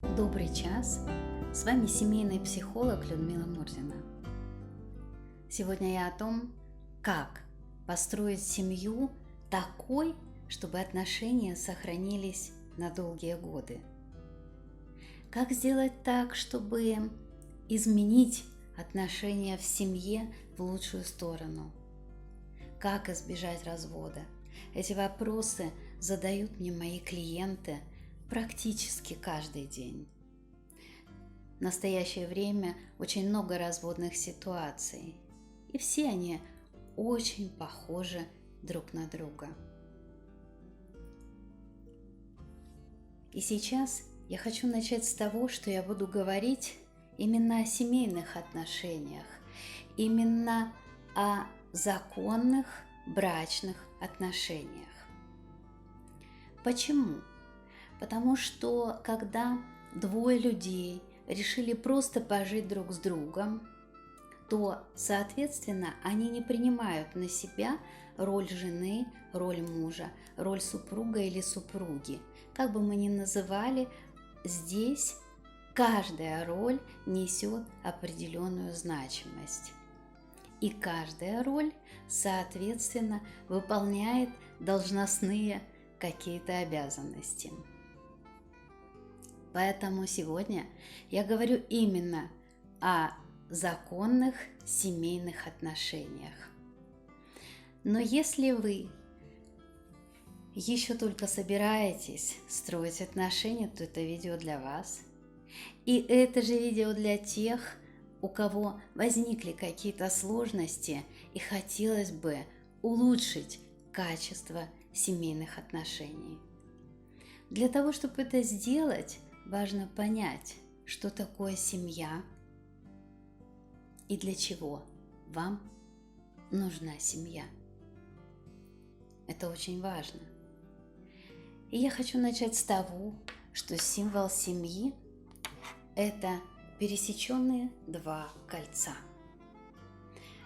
Добрый час! С вами семейный психолог Людмила Мурзина. Сегодня я о том, как построить семью такой, чтобы отношения сохранились на долгие годы. Как сделать так, чтобы изменить отношения в семье в лучшую сторону. Как избежать развода? Эти вопросы задают мне мои клиенты практически каждый день. В настоящее время очень много разводных ситуаций, и все они очень похожи друг на друга. И сейчас я хочу начать с того, что я буду говорить именно о семейных отношениях, именно о законных брачных отношениях. Почему? Потому что когда двое людей решили просто пожить друг с другом, то, соответственно, они не принимают на себя роль жены, роль мужа, роль супруга или супруги. Как бы мы ни называли, здесь каждая роль несет определенную значимость. И каждая роль, соответственно, выполняет должностные какие-то обязанности. Поэтому сегодня я говорю именно о законных семейных отношениях. Но если вы еще только собираетесь строить отношения, то это видео для вас. И это же видео для тех, у кого возникли какие-то сложности и хотелось бы улучшить качество семейных отношений. Для того, чтобы это сделать, важно понять, что такое семья и для чего вам нужна семья. Это очень важно. И я хочу начать с того, что символ семьи – это пересеченные два кольца.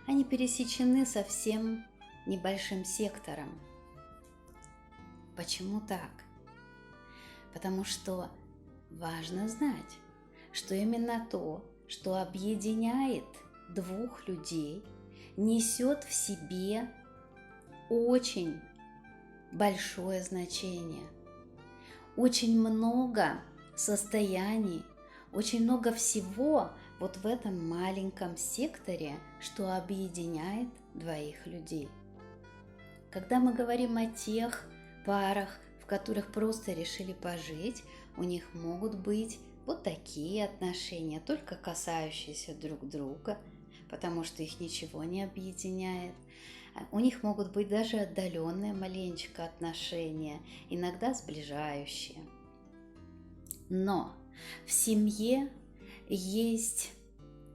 Они пересечены совсем небольшим сектором. Почему так? Потому что важно знать, что именно то, что объединяет двух людей, несет в себе очень большое значение. Очень много состояний, очень много всего вот в этом маленьком секторе, что объединяет двоих людей. Когда мы говорим о тех парах, в которых просто решили пожить, у них могут быть вот такие отношения, только касающиеся друг друга, потому что их ничего не объединяет. У них могут быть даже отдаленные маленечко отношения, иногда сближающие. Но в семье есть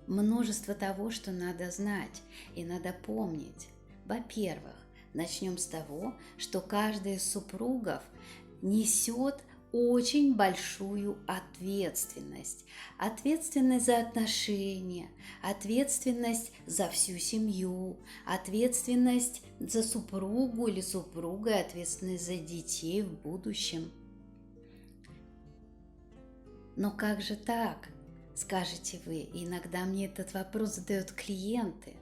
множество того, что надо знать и надо помнить. Во-первых, начнем с того, что каждый из супругов несет очень большую ответственность. Ответственность за отношения, ответственность за всю семью, ответственность за супругу или супруга, ответственность за детей в будущем. Но как же так, скажете вы, и иногда мне этот вопрос задают клиенты.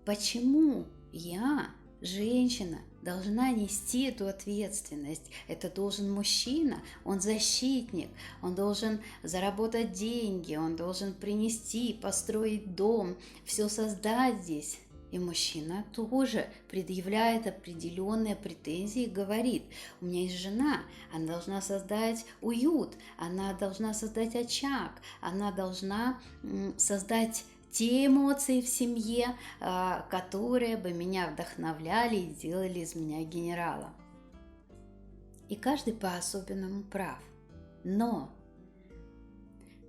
Почему я, женщина, должна нести эту ответственность? Это должен мужчина, он защитник, он должен заработать деньги, он должен принести, построить дом, все создать здесь. И мужчина тоже предъявляет определенные претензии и говорит: у меня есть жена, она должна создать уют, она должна создать очаг, она должна создать те эмоции в семье, которые бы меня вдохновляли и делали из меня генерала. И каждый по-особенному прав. Но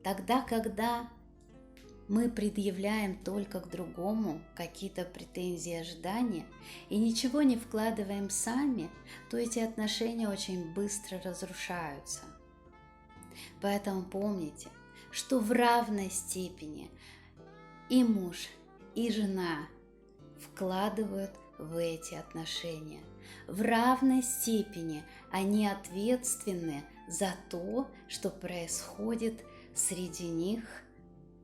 тогда, когда мы предъявляем только к другому какие-то претензии, ожидания и ничего не вкладываем сами, то эти отношения очень быстро разрушаются. Поэтому помните, что в равной степени и муж, и жена вкладывают в эти отношения. В равной степени они ответственны за то, что происходит среди них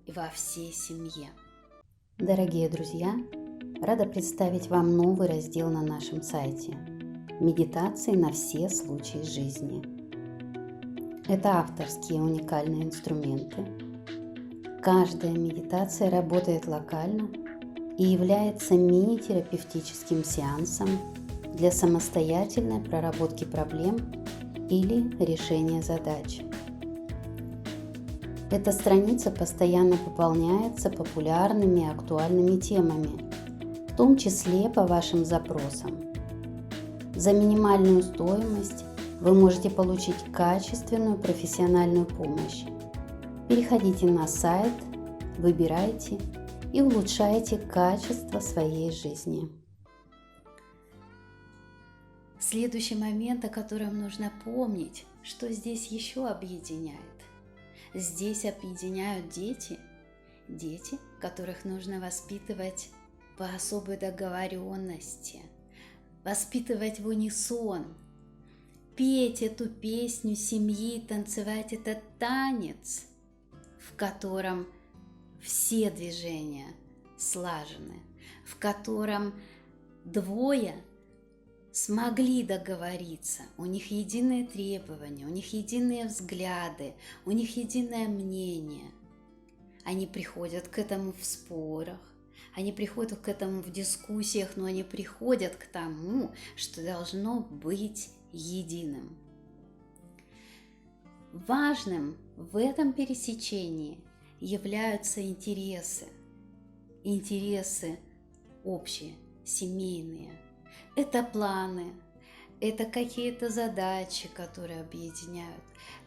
и во всей семье. Дорогие друзья, рада представить вам новый раздел на нашем сайте «Медитации на все случаи жизни». Это авторские уникальные инструменты. Каждая медитация работает локально и является мини-терапевтическим сеансом для самостоятельной проработки проблем или решения задач. Эта страница постоянно пополняется популярными и актуальными темами, в том числе по вашим запросам. За минимальную стоимость вы можете получить качественную профессиональную помощь. Переходите на сайт, выбирайте и улучшайте качество своей жизни. Следующий момент, о котором нужно помнить, что здесь еще объединяет. Здесь объединяют дети, которых нужно воспитывать по особой договоренности, воспитывать в унисон, петь эту песню семьи, танцевать этот танец, в котором все движения слажены, в котором двое смогли договориться, у них единые требования, у них единые взгляды, у них единое мнение. Они приходят к этому в спорах, они приходят к этому в дискуссиях, но они приходят к тому, что должно быть единым. Важным в этом пересечении являются интересы общие, семейные. Это планы, это какие-то задачи, которые объединяют,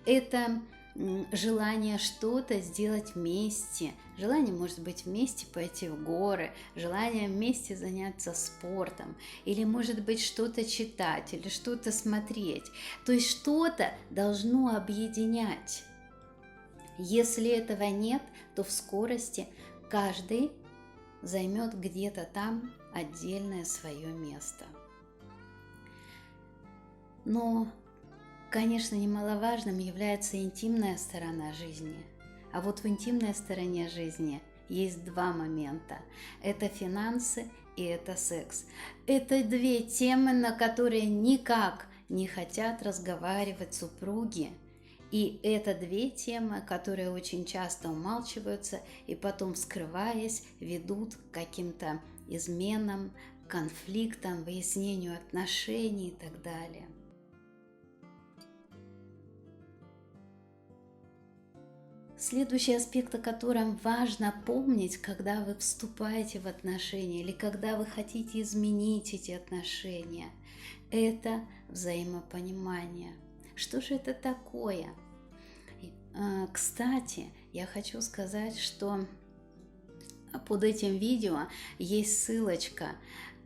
это желание что-то сделать вместе, желание, может быть, вместе пойти в горы, желание вместе заняться спортом, или, может быть, что-то читать, или что-то смотреть. То есть что-то должно объединять. Если этого нет, то в скорости каждый займет где-то там отдельное свое место. Но, конечно, немаловажным является интимная сторона жизни. А вот в интимной стороне жизни есть два момента. Это финансы и это секс. Это две темы, на которые никак не хотят разговаривать супруги. И это две темы, которые очень часто умалчиваются и потом, скрываясь, ведут к каким-то изменам, конфликтам, выяснению отношений и так далее. Следующий аспект, о котором важно помнить, когда вы вступаете в отношения или когда вы хотите изменить эти отношения, это взаимопонимание. Что же это такое? Кстати, я хочу сказать, что под этим видео есть ссылочка,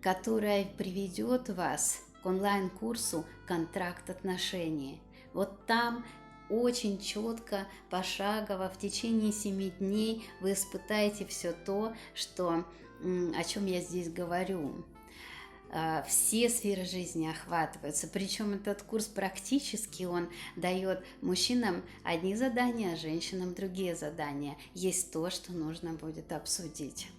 которая приведет вас к онлайн-курсу «Контракт отношений». Вот там очень четко, пошагово, в течение 7 дней вы испытаете все то, о чем я здесь говорю. Все сферы жизни охватываются, причем этот курс практически он дает мужчинам одни задания, а женщинам другие задания. Есть то, что нужно будет обсудить.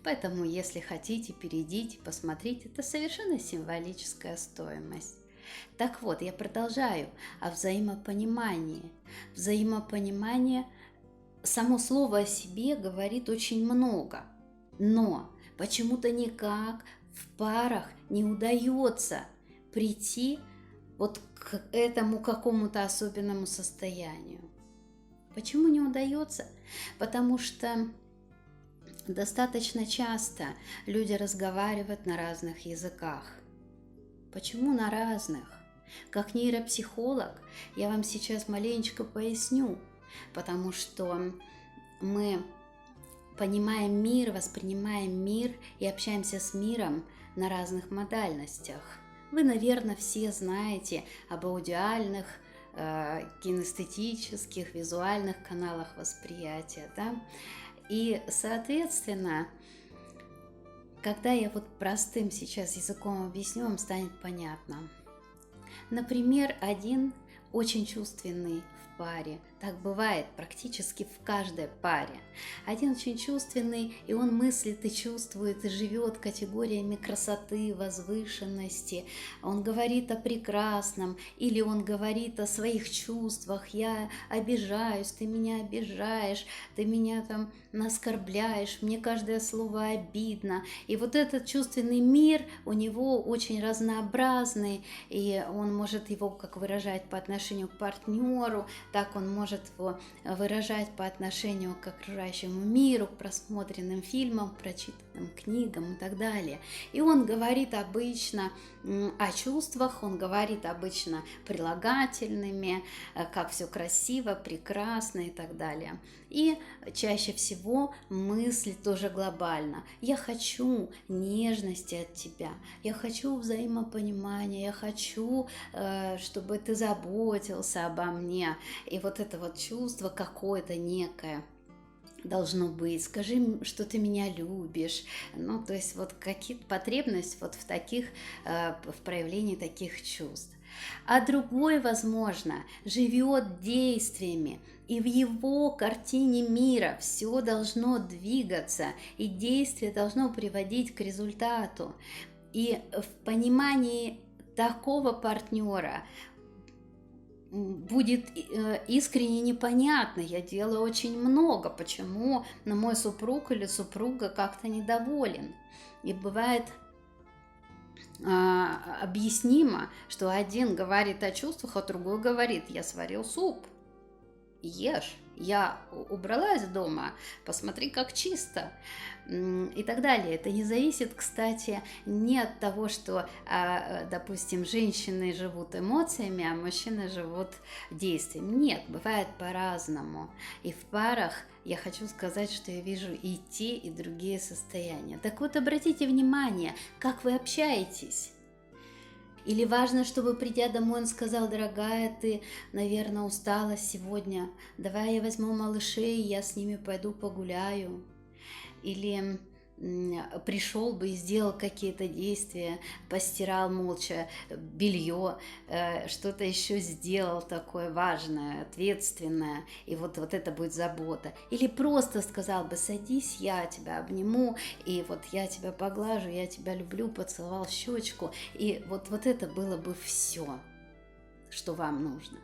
Поэтому, если хотите, перейдите, посмотрите, это совершенно символическая стоимость. Так вот, я продолжаю о взаимопонимании. Взаимопонимание, само слово о себе говорит очень много, но почему-то никак в парах не удается прийти вот к этому какому-то особенному состоянию. Почему не удается? Потому что достаточно часто люди разговаривают на разных языках. Почему на разных? Как нейропсихолог я вам сейчас маленечко поясню, потому что мы понимаем мир, воспринимаем мир и общаемся с миром на разных модальностях. Вы, наверное, все знаете об аудиальных, кинестетических, визуальных каналах восприятия, да? И, соответственно, когда я вот простым сейчас языком объясню, вам станет понятно. Например, один очень чувственный в паре. Так бывает практически в каждой паре. Один очень чувственный, и он мыслит и чувствует, и живет категориями красоты, возвышенности. Он говорит о прекрасном, или он говорит о своих чувствах. Я обижаюсь, ты меня обижаешь, ты меня там оскорбляешь, мне каждое слово обидно. И вот этот чувственный мир у него очень разнообразный, и он может его как выражать по отношению к партнеру, так он может его выражать по отношению к окружающему миру, к просмотренным фильмам, прочитанным книгам и так далее. И он говорит обычно о чувствах, он говорит обычно прилагательными, как все красиво, прекрасно и так далее. И чаще всего мысли тоже глобально. Я хочу нежности от тебя, я хочу взаимопонимания, я хочу, чтобы ты заботился обо мне. И вот это вот чувство какое-то некое должно быть. Скажи, что ты меня любишь. Ну, то есть вот какие-то потребности вот в таких, в проявлении таких чувств. А другой, возможно, живет действиями, и в его картине мира все должно двигаться, и действие должно приводить к результату. И в понимании такого партнера будет искренне непонятно, я делаю очень много, почему мой супруг или супруга как-то недоволен. И бывает объяснимо, что один говорит о чувствах, а другой говорит: я сварил суп, ешь, я убралась дома, посмотри, как чисто, и так далее. Это не зависит, кстати, не от того, что, допустим, женщины живут эмоциями, а мужчины живут действиями. Нет, бывает по-разному. И в парах я хочу сказать, что я вижу и те, и другие состояния. Так вот, обратите внимание, как вы общаетесь. Или важно, чтобы, придя домой, он сказал: дорогая, ты, наверное, устала сегодня, давай я возьму малышей, я с ними пойду погуляю. Или пришел бы и сделал какие-то действия, постирал молча белье, что-то еще сделал такое важное, ответственное, и вот это будет забота. Или просто сказал бы: садись, я тебя обниму, и вот я тебя поглажу, я тебя люблю, поцеловал в щечку, и вот это было бы все, что вам нужно.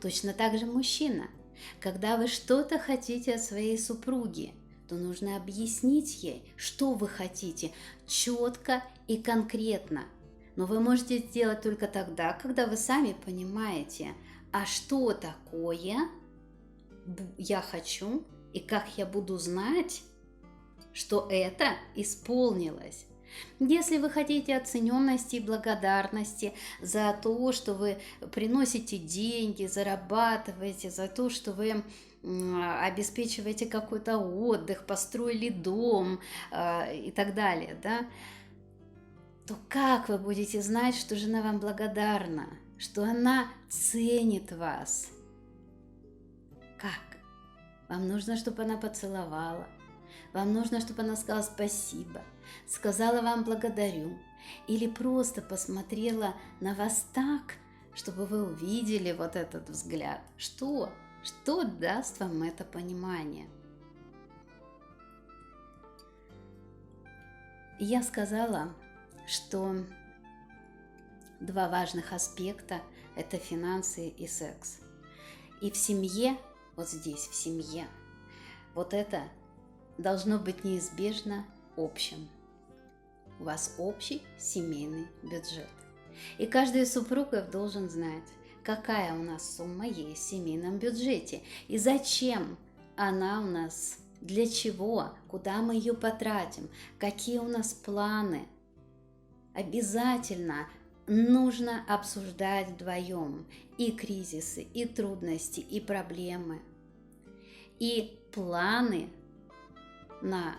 Точно так же мужчина. Когда вы что-то хотите от своей супруги, то нужно объяснить ей, что вы хотите, четко и конкретно. Но вы можете сделать только тогда, когда вы сами понимаете, а что такое я хочу, и как я буду знать, что это исполнилось. Если вы хотите оцененности и благодарности за то, что вы приносите деньги, зарабатываете, за то, что вы обеспечиваете какой-то отдых, построили дом и так далее, да, то как вы будете знать, что жена вам благодарна, что она ценит вас? Как? Вам нужно, чтобы она поцеловала, вам нужно, чтобы она сказала спасибо, сказала вам благодарю, или просто посмотрела на вас так, чтобы вы увидели вот этот взгляд. Что даст вам это понимание? Я сказала, что два важных аспекта – это финансы и секс. И в семье, вот здесь, в семье, вот это должно быть неизбежно общим. У вас общий семейный бюджет. И каждый из супругов должен знать, какая у нас сумма есть в семейном бюджете и зачем она у нас, для чего, куда мы ее потратим, какие у нас планы. Обязательно нужно обсуждать вдвоем и кризисы, и трудности, и проблемы, и планы на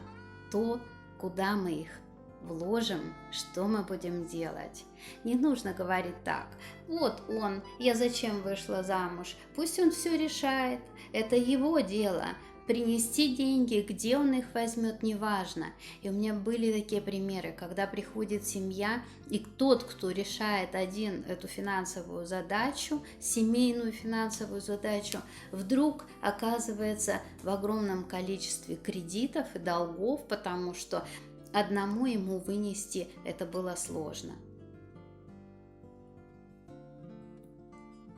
то, куда мы их вложим, что мы будем делать. Не нужно говорить так: вот он, я зачем вышла замуж, пусть он все решает, это его дело. принести деньги, где он их возьмет, неважно. И у меня были такие примеры, когда приходит семья, и тот, кто решает один эту финансовую задачу, семейную финансовую задачу, вдруг оказывается в огромном количестве кредитов и долгов, потому что одному ему вынести это было сложно.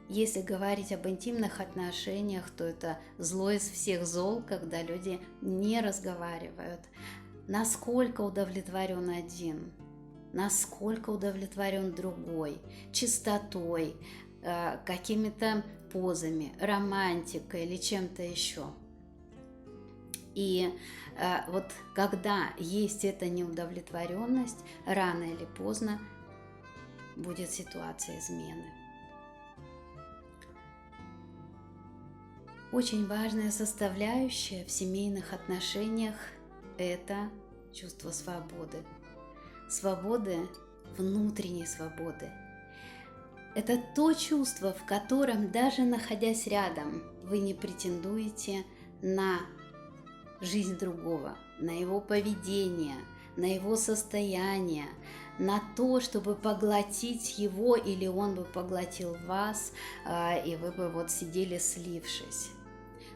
Если говорить об интимных отношениях, то это зло из всех зол, когда люди не разговаривают. Насколько удовлетворен один, насколько удовлетворен другой, чистотой, какими-то позами, романтикой или чем-то еще. И вот когда есть эта неудовлетворенность, рано или поздно будет ситуация измены. Очень важная составляющая в семейных отношениях – это чувство свободы. Свободы, внутренней свободы. Это то чувство, в котором, даже находясь рядом, вы не претендуете на жизнь другого, на его поведение, на его состояние, на то, чтобы поглотить его, или он бы поглотил вас, и вы бы вот сидели слившись.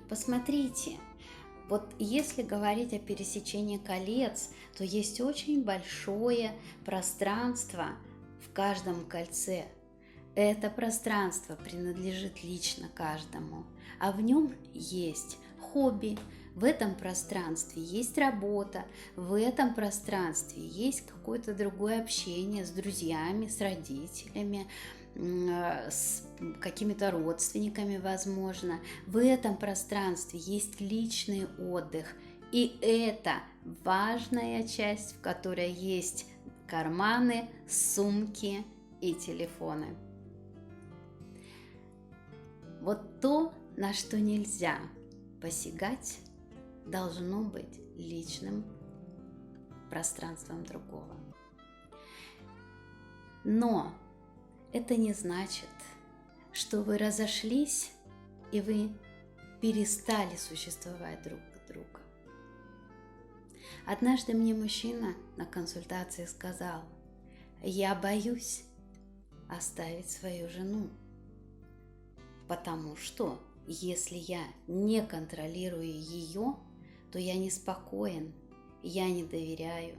Посмотрите, вот если говорить о пересечении колец, то есть очень большое пространство в каждом кольце. Это пространство принадлежит лично каждому, а в нем есть хобби, в этом пространстве есть работа, в этом пространстве есть какое-то другое общение с друзьями, с родителями, с какими-то родственниками, возможно. В этом пространстве есть личный отдых. И это важная часть, в которой есть карманы, сумки и телефоны. Вот то, на что нельзя посягать, должно быть личным пространством другого. Но это не значит, что вы разошлись и вы перестали существовать друг для друга. Однажды мне мужчина на консультации сказал: «Я боюсь оставить свою жену, потому что если я не контролирую ее, то я неспокоен, я не доверяю.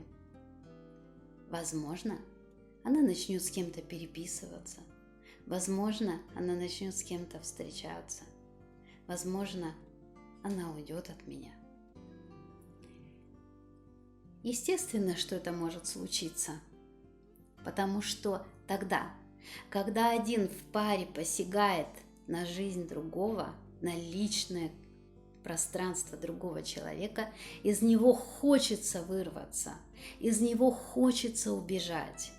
Возможно, она начнет с кем-то переписываться. Возможно, она начнет с кем-то встречаться. Возможно, она уйдет от меня». Естественно, что это может случиться, потому что тогда, когда один в паре посягает на жизнь другого, на личное пространство другого человека, из него хочется вырваться, из него хочется убежать.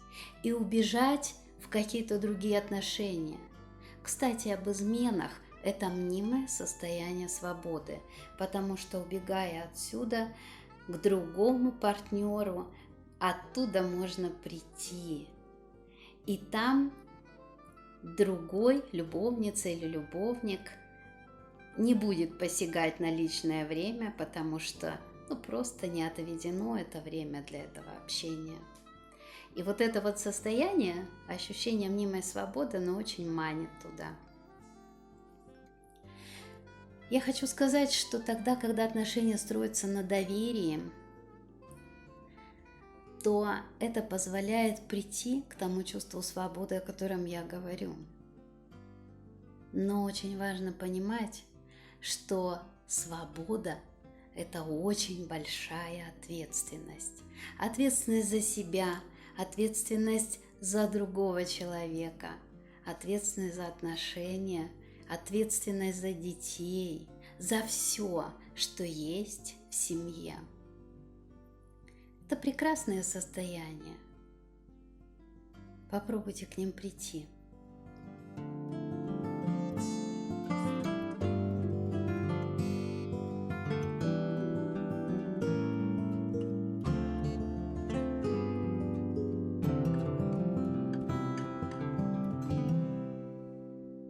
И убежать в какие-то другие отношения. Кстати, об изменах – это мнимое состояние свободы, потому что, убегая отсюда к другому партнеру, оттуда можно прийти. И там другой, любовница или любовник, не будет посягать на личное время, потому что просто не отведено это время для этого общения. И вот это вот состояние, ощущение мнимой свободы, оно очень манит туда. Я хочу сказать, что тогда, когда отношения строятся на доверии, то это позволяет прийти к тому чувству свободы, о котором я говорю. Но очень важно понимать, что свобода – это очень большая ответственность. Ответственность за себя, ответственность за другого человека, ответственность за отношения, ответственность за детей, за все, что есть в семье. Это прекрасное состояние. Попробуйте к ним прийти.